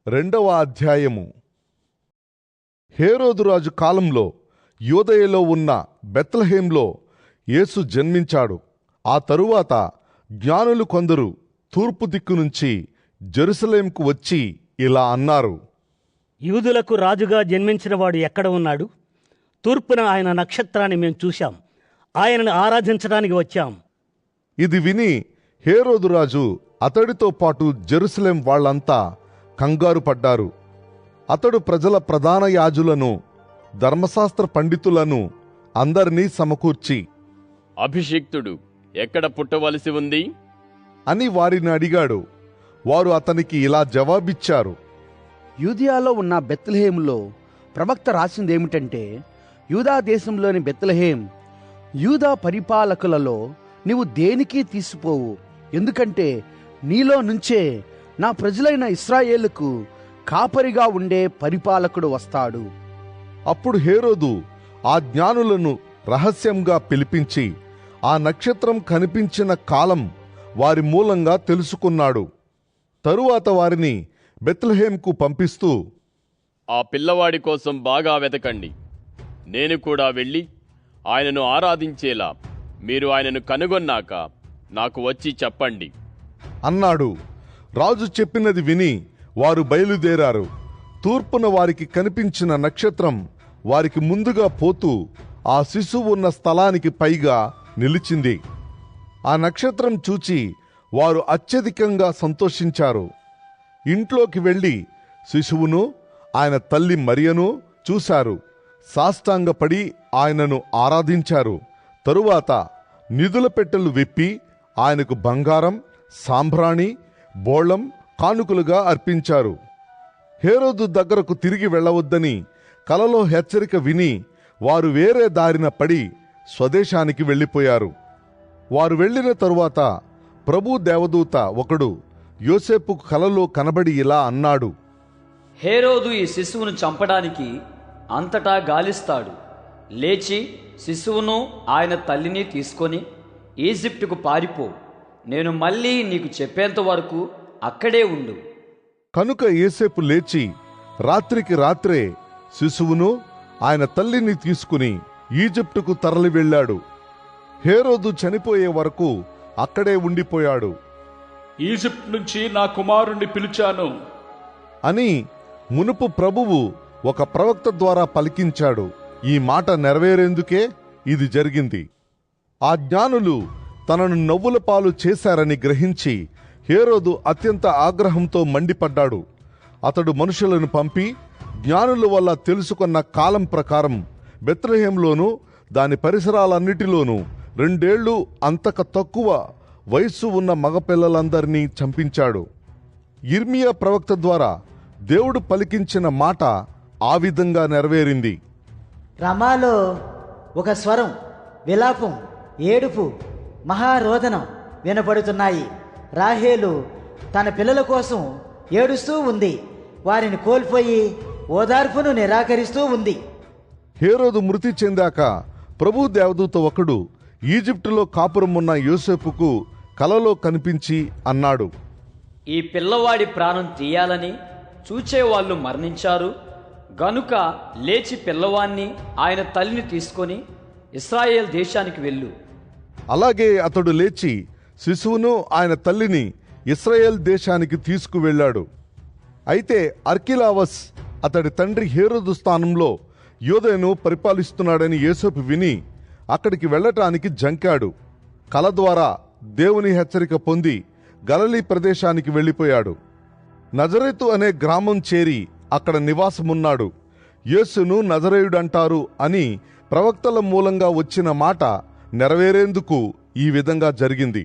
రెండవ అధ్యాయము. హేరోదు రాజు కాలంలో యూదయలో ఉన్న బెత్లెహేంలో యేసు జన్మించాడు. ఆ తరువాత జ్ఞానులు కొందరు తూర్పు దిక్కు నుంచి జెరూసలేంకు వచ్చి ఇలా అన్నారు: యూదులకు రాజుగా జన్మించినవాడు ఎక్కడ ఉన్నాడు? తూర్పున ఆయన నక్షత్రాన్ని మేము చూశాం, ఆయనను ఆరాధించడానికి వచ్చాం. ఇది విని హేరోదు రాజు అతడితో పాటు జెరూసలేం వాళ్ళంతా కంగారు పడ్డారు. అతడు ప్రజల ప్రధాన యాజులను, ధర్మశాస్త్ర పండితులను అందరినీ సమకూర్చి, అభిషిక్తుడు ఎక్కడ పుట్టవలసి ఉంది అని వారిని అడిగాడు. వారు అతనికి ఇలా జవాబిచ్చారు: యూదియాలో ఉన్న బెత్లెహేములో ప్రవక్త రాసిందేమిటంటే, యూదా దేశంలోని బెత్లెహేం, యూదా పరిపాలకులలో నీవు దేనికి తీసిపోవు, ఎందుకంటే నీలో నుంచే నా ప్రజలైన ఇశ్రాయేలుకు కాపరిగా ఉండే పరిపాలకుడు వస్తాడు. అప్పుడు హేరోదు ఆ జ్ఞానులను రహస్యంగా పిలిపించి ఆ నక్షత్రం కనిపించిన కాలం వారి మూలంగా తెలుసుకున్నాడు. తరువాత వారిని బెత్లెహేంకు పంపిస్తూ, ఆ పిల్లవాడి కోసం బాగా వెతకండి. నేను కూడా వెళ్ళి ఆయనను ఆరాధించేలా మీరు ఆయనను కనుగొన్నాక నాకు వచ్చి చెప్పండి అన్నాడు. రాజు చెప్పినది విని వారు బయలుదేరారు. తూర్పున వారికి కనిపించిన నక్షత్రం వారికి ముందుగా పోతూ ఆ శిశువు ఉన్న స్థలానికి పైగా నిలిచింది. ఆ నక్షత్రం చూచి వారు అత్యధికంగా సంతోషించారు. ఇంట్లోకి వెళ్ళి శిశువును, ఆయన తల్లి మరియను చూశారు. సాష్టాంగపడి ఆయనను ఆరాధించారు. తరువాత నిధుల పెట్టెలు విప్పి ఆయనకు బంగారం, సాంబ్రాణి, బోళం కానుకలుగా అర్పించారు. హేరోదు దగ్గరకు తిరిగి వెళ్ళవద్దని కలలో హెచ్చరిక విని వారు వేరే దారిన పడి స్వదేశానికి వెళ్ళిపోయారు. వారు వెళ్ళిన తరువాత ప్రభు దేవదూత ఒకడు యోసేపుకు కలలో కనబడి ఇలా అన్నాడు: హేరోదు ఈ శిశువును చంపడానికి అంతటా గాలిస్తాడు. లేచి శిశువును ఆయన తల్లిని తీసుకొని ఈజిప్టుకు పారిపో. నేను మళ్ళీ నీకు చెప్పేంత వరకు అక్కడే ఉండు. కనుక యోసేపు లేచి రాత్రికి రాత్రే శిశువును, ఆయన తల్లిని తీసుకుని ఈజిప్టుకు తరలి వెళ్ళాడు. హేరోదు చనిపోయే వరకు అక్కడే ఉండిపోయాడు. ఈజిప్ట్ నుంచి నా కుమారుణ్ణి పిలిచాను అని మునుపు ప్రభువు ఒక ప్రవక్త ద్వారా పలికించాడు. ఈ మాట నెరవేరేందుకే ఇది జరిగింది. ఆ జ్ఞానులు తనను నవ్వుల పాలు చేశారని గ్రహించి హేరోదు అత్యంత ఆగ్రహంతో మండిపడ్డాడు. అతడు మనుషులను పంపి జ్ఞానుల వల్ల తెలుసుకున్న కాలం ప్రకారం బెత్లెహేంలోనూ దాని పరిసరాలన్నిటిలోనూ 2 ఏళ్లు అంతక తక్కువ వయస్సు ఉన్న మగపిల్లలందరినీ చంపించాడు. యిర్మీయా ప్రవక్త ద్వారా దేవుడు పలికించిన మాట ఆ విధంగా నెరవేరింది. రమాలో ఒక స్వరం, విలాపం, ఏడుపు, మహారోదనం వినపడుతున్నాయి. రాహేలు తన పిల్లల కోసం ఏడుస్తూ ఉంది. వారిని కోల్పోయి ఓదార్పును నిరాకరిస్తూ ఉంది. హేరోదు మృతి చెందాక ప్రభు దేవదూత ఒకడు ఈజిప్టులో కాపురం ఉన్న యోసేపుకు కలలో కనిపించి అన్నాడు: ఈ పిల్లవాడి ప్రాణం తీయాలని చూచేవాళ్ళు మరణించారు గనుక లేచి పిల్లవాణ్ణి ఆయన తల్లిని తీసుకొని ఇశ్రాయేల్ దేశానికి వెళ్ళు. అలాగే అతడు లేచి శిశువును, ఆయన తల్లిని ఇశ్రాయేల్ దేశానికి తీసుకువెళ్ళాడు. అయితే అర్కిలావస్ అతడి తండ్రి హేరోదు స్థానంలో యూదయను పరిపాలిస్తున్నాడని యోసేపు విని అక్కడికి వెళ్ళటానికి జంకాడు. కల ద్వారా దేవుని హెచ్చరిక పొంది గలిలీ ప్రదేశానికి వెళ్ళిపోయాడు. నజరేతు అనే గ్రామం చేరి అక్కడ నివాసమున్నాడు. యేసును నజరేయుడంటారు అని ప్రవక్తల మూలంగా వచ్చిన మాట నెరవేరేందుకు ఈ విధంగా జరిగింది.